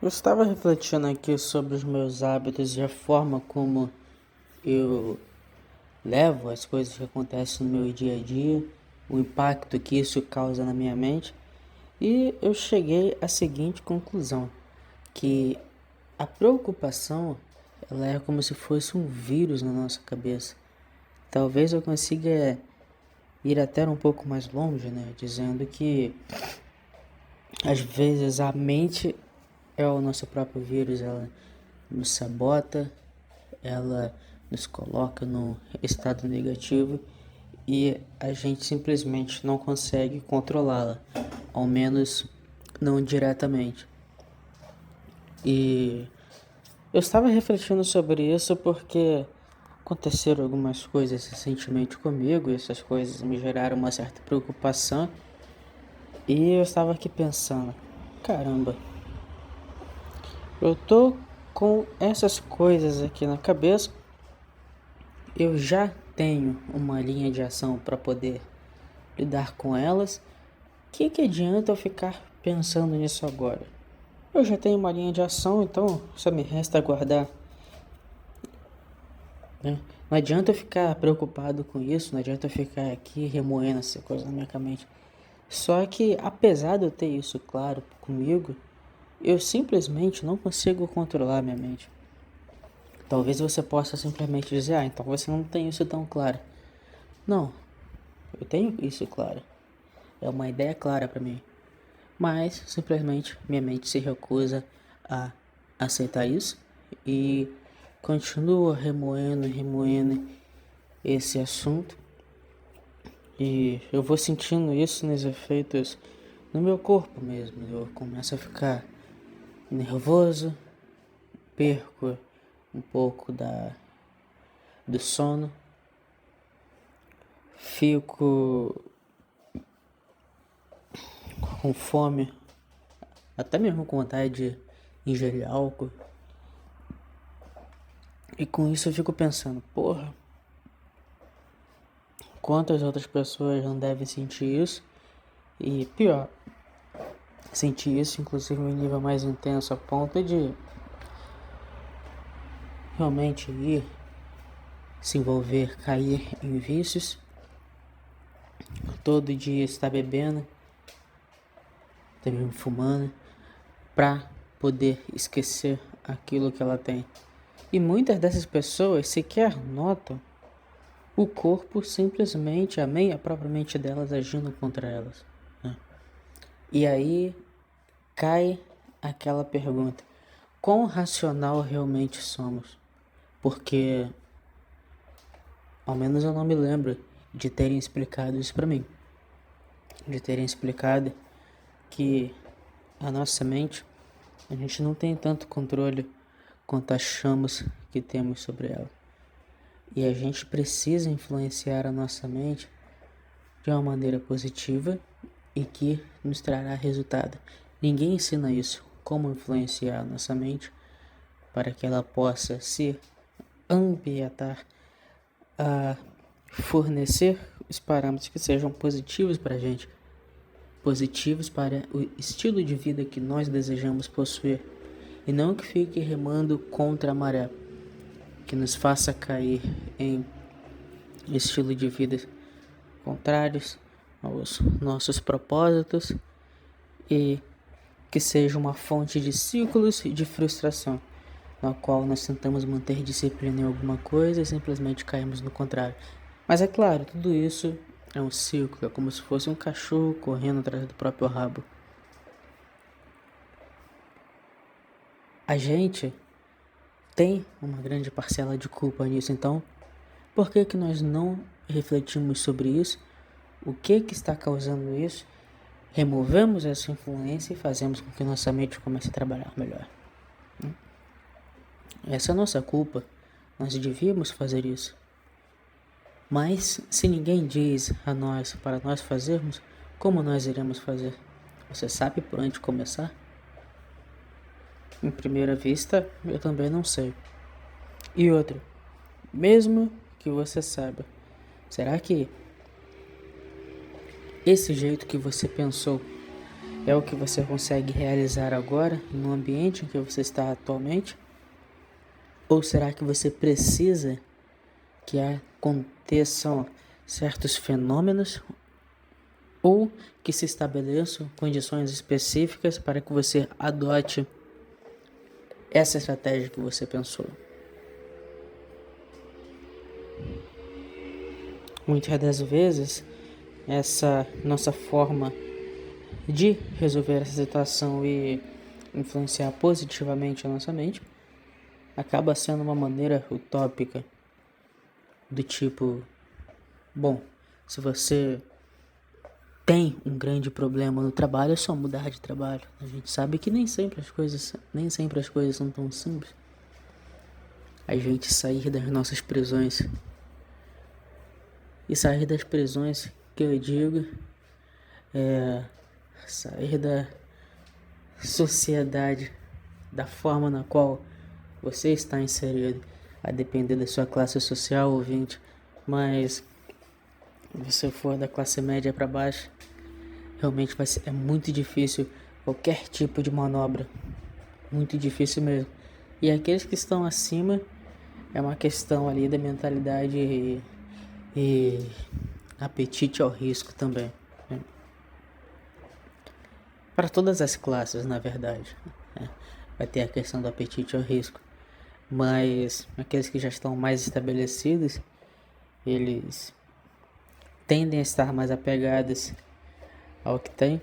Eu estava refletindo aqui sobre os meus hábitos e a forma como eu levo as coisas que acontecem no meu dia a dia, o impacto que isso causa na minha mente, e eu cheguei à seguinte conclusão, que a preocupação, ela é como se fosse um vírus na nossa cabeça. Talvez eu consiga ir até um pouco mais longe, né, dizendo que às vezes a mente é o nosso próprio vírus, ela nos sabota, ela nos coloca no estado negativo e a gente simplesmente não consegue controlá-la, ao menos não diretamente. E eu estava refletindo sobre isso porque aconteceram algumas coisas recentemente comigo, e essas coisas me geraram uma certa preocupação. E eu estava aqui pensando, caramba, eu tô com essas coisas aqui na cabeça, eu já tenho uma linha de ação para poder lidar com elas. Que adianta eu ficar pensando nisso agora? Eu já tenho uma linha de ação, então só me resta aguardar, né? Não adianta eu ficar preocupado com isso, não adianta eu ficar aqui remoendo essa coisa na minha mente. Só que apesar de eu ter isso claro comigo, eu simplesmente não consigo controlar minha mente. Talvez você possa simplesmente dizer, então você não tem isso tão claro. Não, eu tenho isso claro. É uma ideia clara para mim. Mas simplesmente minha mente se recusa a aceitar isso e continua remoendo esse assunto. E eu vou sentindo isso nos efeitos no meu corpo mesmo. Eu começo a ficar nervoso, perco um pouco do sono, fico com fome, até mesmo com vontade de ingerir álcool. E com isso eu fico pensando, porra, quantas outras pessoas não devem sentir isso? E pior, sentir isso inclusive em nível mais intenso a ponto de realmente ir se envolver, cair em vícios, todo dia estar bebendo, também fumando, pra poder esquecer aquilo que ela tem. E muitas dessas pessoas sequer notam o corpo simplesmente, a própria mente delas agindo contra elas, né? E aí cai aquela pergunta, quão racional realmente somos? Porque ao menos eu não me lembro de terem explicado isso pra mim, de terem explicado que a nossa mente, a gente não tem tanto controle quanto achamos que temos sobre ela. E a gente precisa influenciar a nossa mente de uma maneira positiva e que nos trará resultado. Ninguém ensina isso, como influenciar a nossa mente para que ela possa se ambientar a fornecer os parâmetros que sejam positivos para a gente, positivos para o estilo de vida que nós desejamos possuir, e não que fique remando contra a maré, que nos faça cair em estilo de vida contrários aos nossos propósitos e que seja uma fonte de ciclos de frustração, na qual nós tentamos manter disciplina em alguma coisa e simplesmente caímos no contrário. Mas é claro, tudo isso é um ciclo, é como se fosse um cachorro correndo atrás do próprio rabo. A gente tem uma grande parcela de culpa nisso, então por que nós não refletimos sobre isso? O que está causando isso? Removemos essa influência e fazemos com que nossa mente comece a trabalhar melhor. Essa é a nossa culpa. Nós devíamos fazer isso. Mas se ninguém diz a nós para nós fazermos, como nós iremos fazer? Você sabe por onde começar? Em primeira vista, eu também não sei. E outra, mesmo que você saiba, será que esse jeito que você pensou É o que você consegue realizar agora, no ambiente em que você está atualmente? Ou será que você precisa que aconteçam certos fenômenos ou que se estabeleçam condições específicas para que você adote essa estratégia que você pensou? Muitas das vezes, essa nossa forma de resolver essa situação e influenciar positivamente a nossa mente acaba sendo uma maneira utópica, do tipo, bom, se você tem um grande problema no trabalho, é só mudar de trabalho. A gente sabe que nem sempre as coisas são tão simples. A gente sair das nossas prisões. E sair das prisões, que eu digo, é sair da sociedade, da forma na qual você está inserido, a depender da sua classe social, ouvinte. Mas se você for da classe média para baixo, realmente é muito difícil qualquer tipo de manobra, muito difícil mesmo. E aqueles que estão acima, é uma questão ali da mentalidade e apetite ao risco também, né? Para todas as classes, na verdade, né? Vai ter a questão do apetite ao risco, mas aqueles que já estão mais estabelecidos, eles tendem a estar mais apegados ao que tem.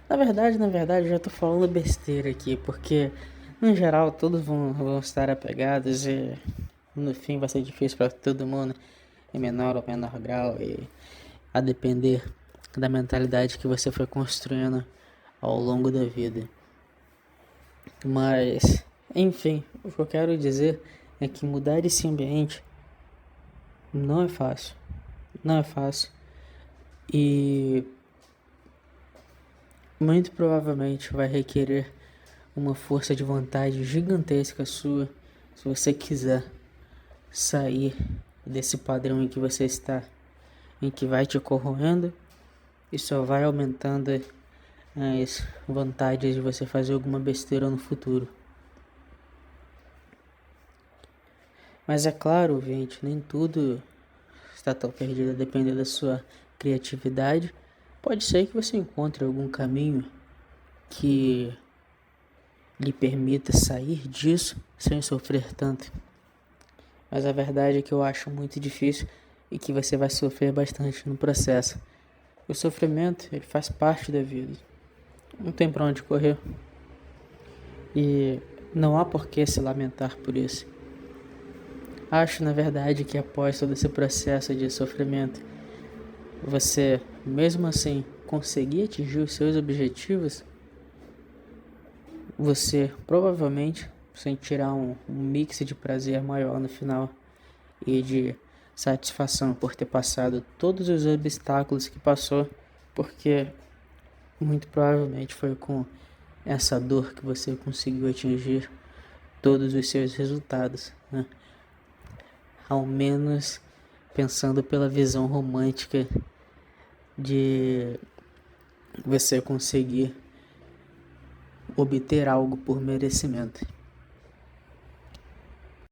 Na verdade, eu já tô falando besteira aqui, porque no geral todos vão estar apegados e no fim vai ser difícil para todo mundo, em menor ou menor grau, e a depender da mentalidade que você foi construindo ao longo da vida. Mas, enfim, o que eu quero dizer é que mudar esse ambiente não é fácil. Não é fácil. E muito provavelmente vai requerer uma força de vontade gigantesca sua, se você quiser sair desse padrão em que você está, em que vai te corroendo e só vai aumentando as vantagens de você fazer alguma besteira no futuro. Mas é claro, gente, nem tudo está tão perdido a depender da sua criatividade. Pode ser que você encontre algum caminho que lhe permita sair disso sem sofrer tanto. Mas a verdade é que eu acho muito difícil e que você vai sofrer bastante no processo. O sofrimento, ele faz parte da vida. Não tem pra onde correr. E não há por que se lamentar por isso. Acho, na verdade, que após todo esse processo de sofrimento, você, mesmo assim, conseguir atingir os seus objetivos, você provavelmente sentirá um mix de prazer maior no final e de satisfação por ter passado todos os obstáculos que passou, porque muito provavelmente foi com essa dor que você conseguiu atingir todos os seus resultados, né? Ao menos pensando pela visão romântica de você conseguir obter algo por merecimento.